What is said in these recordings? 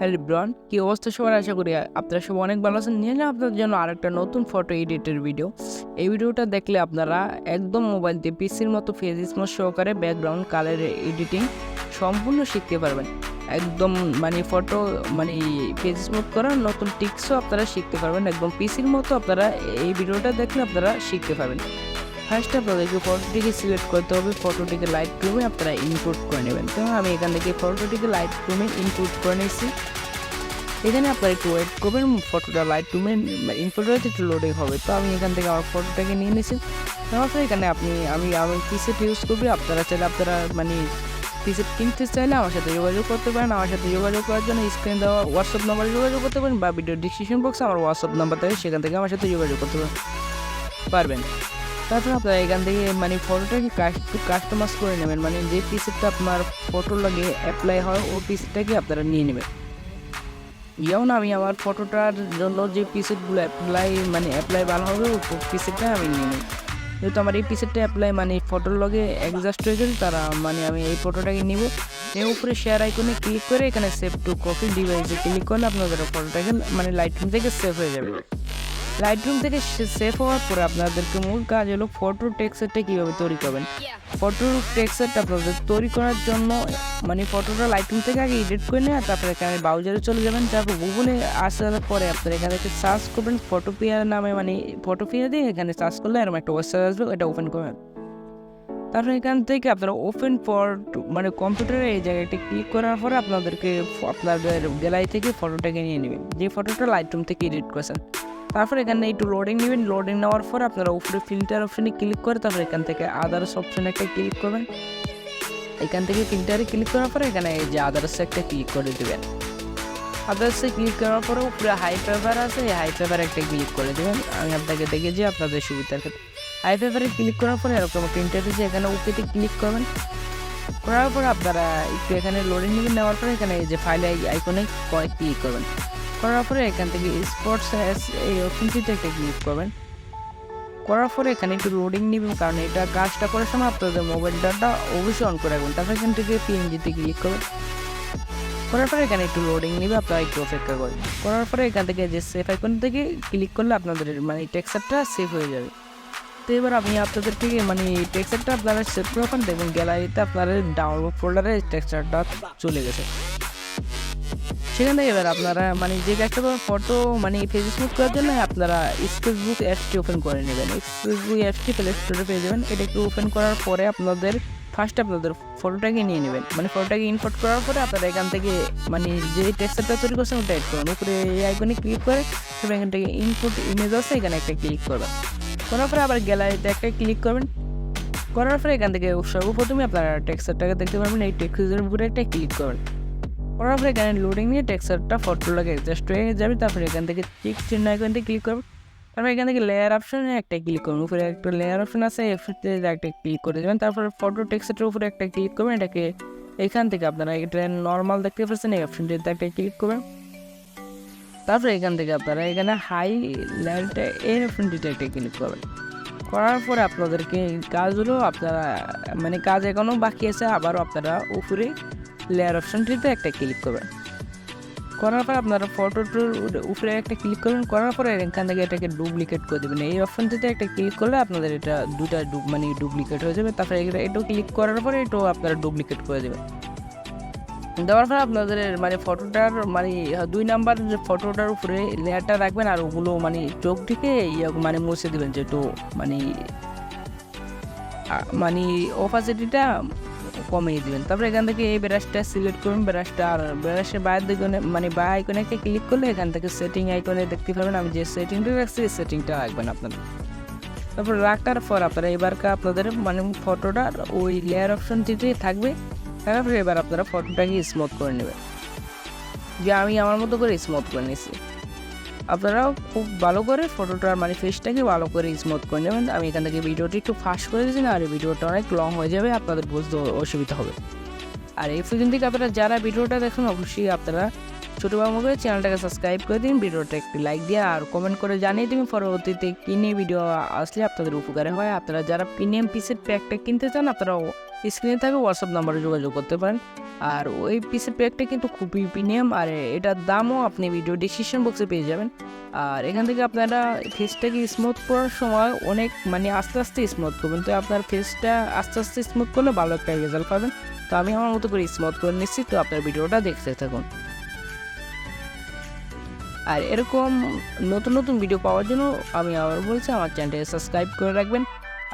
Hello everyone, কি অবস্থা সবার? আশা করি আপনারা সব অনেক ভালো আছেন। নিয়ে আপনাদের জন্য আরেকটা নতুন ফটো এডিটের ভিডিও। এই ভিডিওটা দেখলে আপনারা একদম মোবাইল দিয়ে পিসির মতো ফেস স্মুথ সহকারে ব্যাকগ্রাউন্ড কালার এডিটিং সম্পূর্ণ শিখতে পারবেন। একদম ফটো ফেস স্মুথ করার নতুন টিক্সও আপনারা শিখতে পারবেন। একদম পিসির মতো আপনারা এই ভিডিওটা দেখলে আপনারা শিখতে পারবেন। ফার্স্ট আপনাদেরকে ফটোটিকে সিলেক্ট করতে হবে। ফটোটিকে লাইট রুমে আপনারা ইনপুট করে নেবেন। তো আমি এখান থেকে ফটোটিকে লাইট রুমে ইনপুট করে নিয়েছি। এখানে আপনারা একটু ওয়েট করবেন, ফটোটা লাইট রুমে ইনপুট হয়েছে, একটু লোডিং হবে। তো আমি এখান থেকে আমার ফটোটাকে নিয়ে নিয়েছি। তারপর এখানে আমি পিসেট ইউজ করবি। আপনারা চাইলে পিসেট কিনতে চাইলে আমার সাথে যোগাযোগ করতে পারেন। আমার সাথে যোগাযোগ করার জন্য স্ক্রিন দেওয়া হোয়াটসঅ্যাপ নাম্বারে যোগাযোগ করতে পারেন, বা ভিডিও ডিসক্রিপশন বক্সে আমার হোয়াটসঅ্যাপ নাম্বার থাকে, সেখান থেকে আমার সাথে যোগাযোগ করতে পারবেন। তারপর আপনারা এখান থেকে ফটোটাকে একটু কাস্টমাইজ করে নেবেন। যে পিসেটটা আপনার ফটো লাগে অ্যাপ্লাই হয় ওই পিসেটটাকে আপনারা নিয়ে নেবেন। যেমন আমি আমার ফটোটার জন্য যে পিসেটগুলো অ্যাপ্লাই ভালো হবে ওই পিসেটটা আমি নিয়ে নিই। যেহেতু আমার এই পিসেটটা অ্যাপ্লাই ফটোর লগে অ্যাডজাস্ট হয়ে গেছে, তারা আমি এই ফটোটাকে নিব। এর উপরে শেয়ার আইকনে ক্লিক করে এখানে সেভ টু কপি ডিভাইসে ক্লিক করলে আপনাদের ফটোটাকে লাইটরুম থেকে সেভ হয়ে যাবে। লাইটরুম থেকে সেভ হওয়ার পরে আপনাদেরকে মূল কাজ হলো ফটো টেক্সচারটা কীভাবে তৈরি করবেন। ফটো টেক্সচারটা আপনাদের তৈরি করার জন্য ফটোটা লাইটরুম থেকে আগে এডিট করে নেওয়া, তারপরে এখানে ব্রাউজারে চলে যাবেন। তারপর গুগলে আসার পরে আপনারা এখানে সার্চ করবেন ফটোপিয়ার নামে, ফটোপিয়া দিয়ে এখানে সার্চ করলে এরকম একটা ওয়েবসাইট আসবে, এটা ওপেন করবেন। তারপরে এখান থেকে আপনারা ওপেন ফর কম্পিউটারে এই জায়গাটা ক্লিক করার পরে আপনাদের গ্যালারি থেকে ফটোটাকে নিয়ে নেবেন, যে ফটোটা লাইটরুম থেকে এডিট করেছেন। তারপর এখানে একটু লোডিং নেবেন। লোডিং নেওয়ার পর আপনারা উপরে ফিল্টার অপশানে ক্লিক করে তারপরে এখান থেকে আদার্স অপশানে একটা ক্লিক করবেন। এখান থেকে ফিল্টারে ক্লিক করার পরে এখানে এই যে আদার্সে একটা ক্লিক করে দেবেন। আদার্সে ক্লিক করার পরে উপরে হাই পেপার আছে, এই হাই পেপার একটা ক্লিক করে দেবেন। আমি আপনাকে দেখেছি আপনাদের সুবিধার ক্ষেত্রে হাই পেপারে ক্লিক করার পরে এরকম প্রিন্টারে যে এখানে ওকেতে ক্লিক করবেন। করার পরে আপনারা একটু এখানে লোডিং নেবেন। নেওয়ার পরে এখানে এই যে ফাইল আইকনে ক্লিক করবেন। করার পরে এখান থেকে স্পটস এই অপশনটিতে একটা ক্লিক করবেন। করার পরে এখানে একটু লোডিং নেবেন, কারণ এটা কাজটা করার সময় আপনাদের মোবাইল ডাটা অবশ্যই অন করে রাখবেন। তারপর এখান থেকে পিএনজিতে ক্লিক করবেন। করার পরে এখানে একটু লোডিং নেবে, আপনারা একটু অপেক্ষা করবেন। করার পরে এখান থেকে যে সেভ আইকন থেকে ক্লিক করলে আপনাদের টেক্সচারটা সেভ হয়ে যাবে। তো এবার আমি আপনাদের থেকে টেক্সচারটা আপনারা সেভ করে রাখেন, দেখবেন গ্যালারিতে আপনাদের ডাউনলোড ফোল্ডারে টেক্সচারটা চলে গেছে। সেখান থেকে এবার আপনারা যে একটা ফটো ফেস স্মুথ করার জন্য আপনারা স্কেচবুক অ্যাপটি ওপেন করে নেবেন। স্কেচবুক অ্যাপটি প্লে স্টোরে পেয়ে যাবেন। এটা একটু ওপেন করার পরে আপনাদের আপনাদের ফটোটাকে নিয়ে নেবেন। ফটোটাকে ইনপুট করার পরে আপনারা এখান থেকে যে টেক্সচারটা তৈরি করছেন ওটা অ্যাড করুন। উপরে এই আইকনে ক্লিক করে তারপরে এখান থেকে ইনপুট ইমেজ আছে, এখানে একটা ক্লিক করবেন। করার পরে আবার গ্যালারিতে একটা ক্লিক করবেন। করার পরে এখান থেকে সর্বপ্রথমে আপনারা টেক্সচারটাকে দেখতে পারবেন। এই টেক্সচারের উপরে একটা ক্লিক করবেন। করার পরে এখানে লোডিং নিয়ে টেক্সচারটা ফটোটাকে অ্যাডজাস্ট হয়ে যাবে। তারপরে এখান থেকে টিক চিহ্ন আইকনে ক্লিক করবেন। তারপরে এখান থেকে লেয়ার অপশনে একটা ক্লিক করবেন। উপরে একটা লেয়ার অপশন আছে, এফেক্টে একটা ক্লিক করে দেবেন। তারপরে ফটো টেক্সচারের উপরে একটা ক্লিক করবেন। এটাকে এখান থেকে আপনারা এটা নর্মাল দেখতে পাচ্ছেন, এই অপশনটিতে একটা ক্লিক করবেন। তারপরে এখান থেকে আপনারা এখানে হাই লেয়ারটা এই অপশনটিতে একটা ক্লিক করবেন। করার পরে আপনাদেরকে কাজগুলো আপনারা কাজ এখনও বাকি আছে, আবারও আপনারা উপরে লেয়ার অপশনটিতে একটা ক্লিক করবেন। করার পর আপনারা ফটোটার উপরে একটা ক্লিক করবেন। করার পরে এখান থেকে এটাকে ডুপ্লিকেট করে দেবেন। এই অপশনটিতে একটা ক্লিক করলে আপনাদের এটা দুটা ডুপ্লিকেট হয়ে যাবে। তারপরে এটাও ক্লিক করার পরে এটাও আপনারা ডুপ্লিকেট করে দেবেন। দেওয়ার পরে আপনাদের ফটোটার 2 নাম্বার যে ফটোটার উপরে লেয়ারটা রাখবেন, আর ওগুলো চোখটিকে মুছে দেবেন, যেহেতু অপাসিটিটা কমিয়ে দিবেন। তারপরে এখান থেকে এই ব্রাশটা সিলেক্ট করুন। ব্রাশটা আর ব্রাশের বাইরের দিকে বাই আইকনে একটা ক্লিক করলে এখান থেকে সেটিং আইকনে দেখতে পাবেন আমি যে সেটিংটা রাখছি, এই সেটিংটা রাখবেন আপনারা। তারপর রাখার পর আপনারা এবারকে আপনাদের ফটোটার ওই লেয়ার অপশনটিতেই থাকবে। তারপরে এবার আপনারা ফটোটাকে স্মুথ করে নেবেন, যে আমি আমার মতো করে স্মুথ করে নিয়েছি। আপনারাও খুব ভালো করে ফটোটার ফেসটাকে ভালো করে স্মুথ করে নেবেন। আমি এখান থেকে ভিডিওটি একটু ফাস্ট করে দিয়েছি, না আর ভিডিওটা অনেক লং হয়ে যাবে, আপনাদের বুঝতে অসুবিধা হবে। আর এই পর্যন্ত থেকে আপনারা যারা ভিডিওটা দেখুন অবশ্যই আপনারা ছোটো বাবু করে চ্যানেলটাকে সাবস্ক্রাইব করে দিন, ভিডিওটা একটি লাইক দিয়ে আর কমেন্ট করে জানিয়ে দিন পরবর্তীতে কী নিয়ে ভিডিও আসলে আপনাদের উপকারে হয়। আপনারা যারা প্রিমিয়াম পিসের প্যাকটা কিনতে চান আপনারা স্ক্রিনে থাকে হোয়াটসঅ্যাপ নাম্বারে যোগাযোগ করতে পারেন। আর ওই পিসের প্যাকটা কিন্তু খুবই প্রিমিয়াম, আর এটার দামও আপনি ভিডিও ডিসক্রিপশন বক্সে পেয়ে যাবেন। আর এখান থেকে আপনারা ফেসটাকে স্মুথ করার সময় অনেক মানে আস্তে আস্তে স্মুথ করবেন, তো আপনার ফেসটা আস্তে আস্তে স্মুথ করলে ভালো একটা রেজাল্ট পাবেন। তো আমি আমার মতো করে স্মুথ করে নিচ্ছি, তো আপনার ভিডিওটা দেখতে থাকুন। আর এরকম নতুন নতুন ভিডিও পাওয়ার জন্য আমি আবার বলছি আমার চ্যানেলটাকে সাবস্ক্রাইব করে রাখবেন।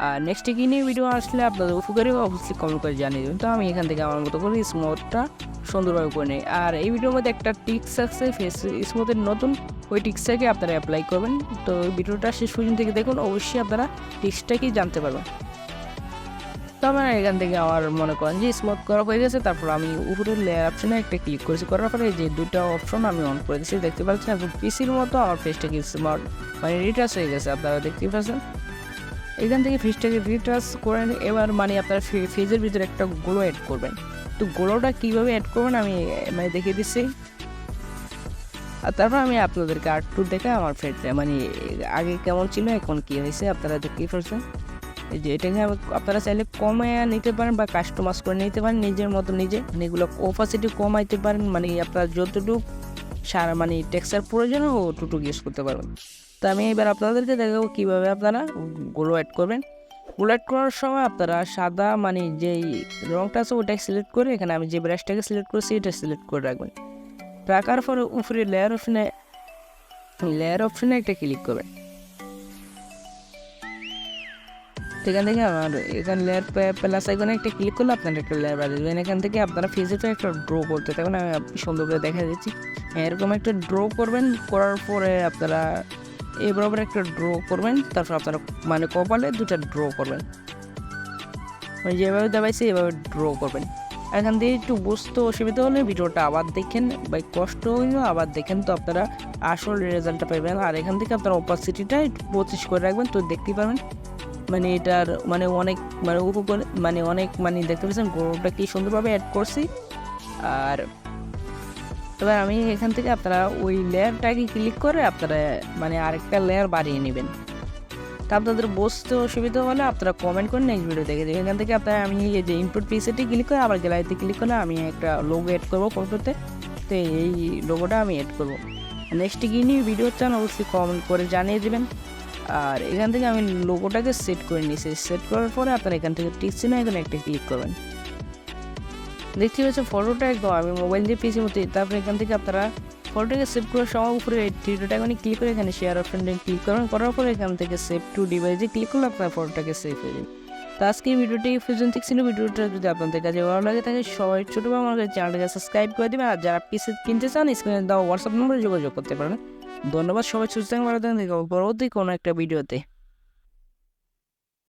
আর নেক্সটে কী নিয়ে ভিডিও আসলে আপনাদের উপকারী অবশ্যই কমেন্ট করে জানিয়ে দেবেন। তো আমি এখান থেকে আমার মতো করে স্মুথটা সুন্দরভাবে করে নিই। আর এই ভিডিওর মধ্যে একটা টিক্স আছে ফেস স্মুথের নতুন, ওই টিক্সটাকে আপনারা অ্যাপ্লাই করবেন। তো ভিডিওটা শেষ পর্যন্ত থেকে দেখুন, অবশ্যই আপনারা টিক্সটাকেই জানতে পারবেন। তো আমার এখান থেকে আমার মনে করেন যে স্মুথ করা হয়ে গেছে, তারপর আমি উপরের লেয়ার অপশনে একটা ক্লিক করেছি, করার পরে যে দুটো অপশন আমি অন করে দিচ্ছি, দেখতে পাচ্ছেন এখন পিসির মতো আমার ফেসটাকে স্মার্ট মানে রিটাচ হয়ে গেছে, আপনারা দেখতে পাচ্ছেন। এখান থেকে ফেসটাকে রিটাচ করে এবার মানে আপনার ফেসের ভিতরে একটা গ্লো অ্যাড করবেন। তো গ্লোটা কীভাবে অ্যাড করবেন আমি মানে দেখিয়ে দিচ্ছি। আর তারপর আমি আপনাদেরকে আর্টটু দেখে আমার ফেসটা মানে আগে কেমন ছিল এখন কী হয়েছে আপনারা দেখতেই পাচ্ছেন। এই যে এটাকে আপনারা চাইলে কমে নিতে পারেন বা কাস্টমাইজ করে নিতে পারেন নিজের মতো নিজে, মানে এগুলো ওপাসিটি কমাইতে পারেন, মানে আপনার যতটুকু সারা মানে টেক্সচার প্রয়োজন ওটুকু ইউজ করতে পারবেন। তো আমি এবার আপনাদেরকে দেখাবো কীভাবে আপনারা গ্লো অ্যাড করবেন। গ্লো অ্যাড করার সময় আপনারা সাদা মানে যেই রঙটা আছে ওটাকে সিলেক্ট করে এখানে আমি যে ব্রাশটাকে সিলেক্ট করেছি এটা সিলেক্ট করে রাখবেন। রাখার পরে উপরে লেয়ার অপশনে একটা ক্লিক করবেন। এখান থেকে আমার এখানে লেয়ার প্লাস আইকনে একটা ক্লিক করলে আপনারা একটা লেয়ার বাড়িয়ে দেবেন। এখান থেকে আপনারা ফেসেতে একটা ড্র করতে থাকুন, আমি সুন্দর করে দেখা দিচ্ছি। এরকম একটা ড্র করবেন, করার পরে আপনারা এই বরাবর একটা ড্র করবেন, তারপর আপনারা মানে কপালে দুটা ড্র করবেন, মানে যেভাবে দেখাইছি এভাবে ড্র করবেন। এখান থেকে একটু বুঝতে অসুবিধা হলে ভিডিওটা আবার দেখেন বা কষ্ট হইলেও আবার দেখেন, তো আপনারা আসল রেজাল্টটা পাবেন। আর এখান থেকে আপনারা অপাসিটিটা একটু 25 করে রাখবেন, তো দেখতেই পারবেন মানে এটার মানে অনেক মানে উপকরণ মানে অনেক মানে দেখতে পাচ্ছেন গরুটা কি সুন্দরভাবে অ্যাড করছি। আর এবার আমি এখান থেকে আপনারা ওই লেয়ারটাকে ক্লিক করে আপনারা মানে আরেকটা লেয়ার বাড়িয়ে নেবেন। তা আপনাদের বুঝতে অসুবিধা হলে আপনারা কমেন্ট করে নেক্সট ভিডিও দেখে দেবেন। এখান থেকে আপনারা আমি এই যে ইনপুট পিসেটি ক্লিক করে আবার গ্যালারিতে ক্লিক করে আমি একটা লোগো অ্যাড করবো ফটোতে, তো এই লোগোটা আমি অ্যাড করবো। নেক্সট কি নিয়ে ভিডিও চান অবশ্যই কমেন্ট করে জানিয়ে দেবেন। আর এখান থেকে আমি লোগোটাকে সেট করে নিয়েছি, সেট করার পরে আপনারা এখান থেকে টিকছি না এখানে একটা ক্লিক করবেন। দেখতে পাচ্ছেন ফটোটা একদম আমি মোবাইল দিয়ে পিসির মতো। তারপরে এখান থেকে আপনারা ফটোটাকে সেভ করার সময় উপরে থ্রিডোটা এখানে ক্লিক করে এখানে শেয়ার অপশনটা ক্লিক করবেন, করার পরে এখান থেকে সেভ টু ডিভাইসে ক্লিক করলে আপনার ফটোটাকে সেভ হয়ে যাবে। তো আজকে ভিডিওটি পর্যন্ত ছিল। ভিডিওটা যদি আপনাদের কাছে ভালো লাগে থাকে সবাই ছোটো বা আমার চ্যানেলটাকে সাবস্ক্রাইব করে দেবেন। আর যারা পিসি কিনতে চান স্ক্রিনে দেওয়া হোয়াটসঅ্যাপ নম্বরে যোগাযোগ করতে পারেন। ধন্যবাদ, সবাই সুস্থ থাকবেন, ভালো থাকবেন, পরবর্তী কোনো একটা ভিডিওতে।